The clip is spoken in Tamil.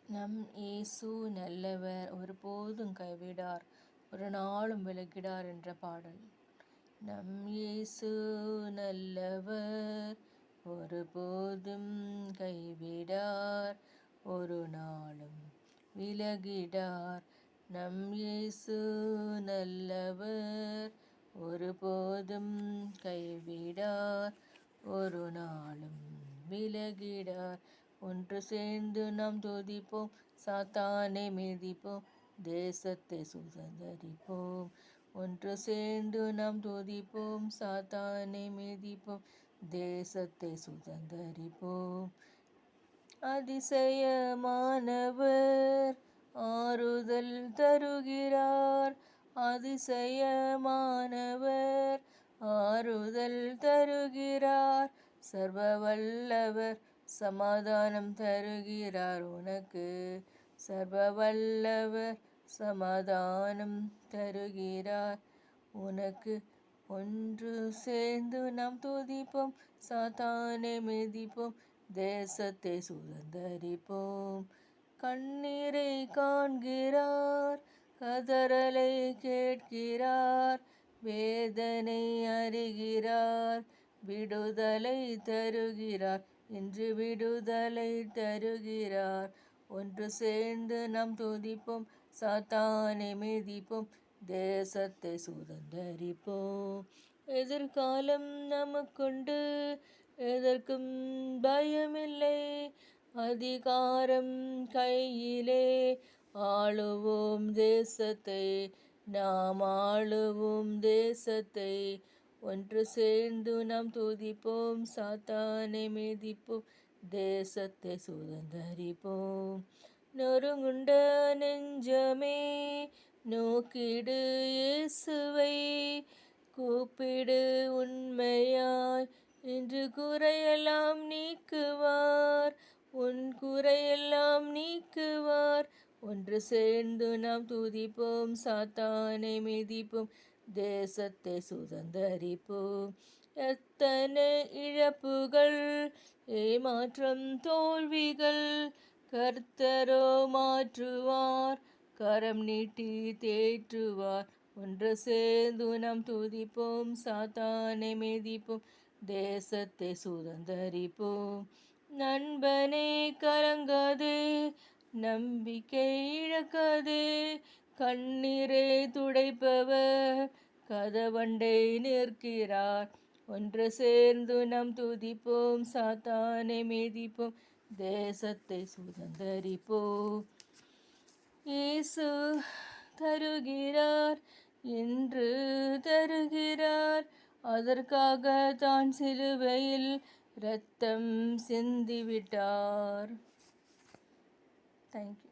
நம் இயேசு நல்லவர், ஒருபோதும் கைவிடார், ஒரு நாளும் விலகிடார் என்ற பாடல். நம் இயேசு நல்லவர், ஒருபோதும் கைவிடார், ஒரு நாளும் விலகிடார். நம் இயேசு நல்லவர், ஒருபோதும் கைவிடார், ஒரு நாளும் விலகிடார். ஒன்று சேர்ந்து நாம் துதிப்போம், சாத்தானை மிதிப்போம், தேசத்தை சுதந்தரிப்போம். ஒன்று சேர்ந்து நாம் துதிப்போம், சாத்தானை மிதிப்போம், தேசத்தை சுதந்தரிப்போம். அதிசயமானவர் ஆறுதல் தருகிறார், அதிசயமானவர் ஆறுதல் தருகிறார். சர்வ வல்லவர் சமாதானம் தருகிறார் உனக்கு, சர்வ வல்லவர் சமாதானம் தருகிறார் உனக்கு. ஒன்று சேர்ந்து நாம் துதிப்போம், சாத்தானை மிதிப்போம், தேசத்தை சுதந்தரிப்போம். கண்ணீரை காண்கிறார், கதறலை கேட்கிறார், வேதனை அறிகிறார், விடுதலை தருகிறார், இன்று விடுதலை தருகிறார். ஒன்று சேர்ந்து நாம் துதிப்போம், சாத்தானை மிதிப்போம், தேசத்தை சுதந்தரிப்போம். எதிர்காலம் நமக்குண்டு, எதற்கும் பயமில்லை, அதிகாரம் கையிலே, ஆளுவோம் தேசத்தை, நாம் ஆளுவோம் தேசத்தை. ஒன்று சேர்ந்து நாம் துதிப்போம், சாத்தானை மிதிப்போம், தேசத்தை சுதந்தரிப்போம். நொறுங்குண்ட நெஞ்சமே நோக்கிடு இயேசுவை, கூப்பிடு உண்மையாய், இன்று குறையெல்லாம் நீக்குவார், உன் குறையெல்லாம் நீக்குவார். ஒன்று சேர்ந்து நாம் துதிப்போம், சாத்தானை மிதிப்போம், தேசத்தை சுதந்தரிப்போம். எத்தனை இழப்புகள், ஏமாற்றம், தோல்விகள், கர்த்தரோ மாற்றுவார், கரம் நீட்டி தேற்றுவார். ஒன்று சேர்ந்து நாம் துதிப்போம், சாத்தானை மிதிப்போம், தேசத்தை சுதந்தரிப்போம். நண்பனே கலங்காதே, நம்பிக்கை இழக்காதே, கண்ணீரை துடைப்பவர் கதவண்டை நிற்கிறார். ஒன்று சேர்ந்து நாம் துதிப்போம், சாத்தானை மிதிப்போம், தேசத்தை சுதந்தரிப்போம். இயேசு தருகிறார், இன்று தருகிறார், அதற்காக தான் சிலுவையில் இரத்தம் சிந்திவிட்டார். தேங்க்யூ.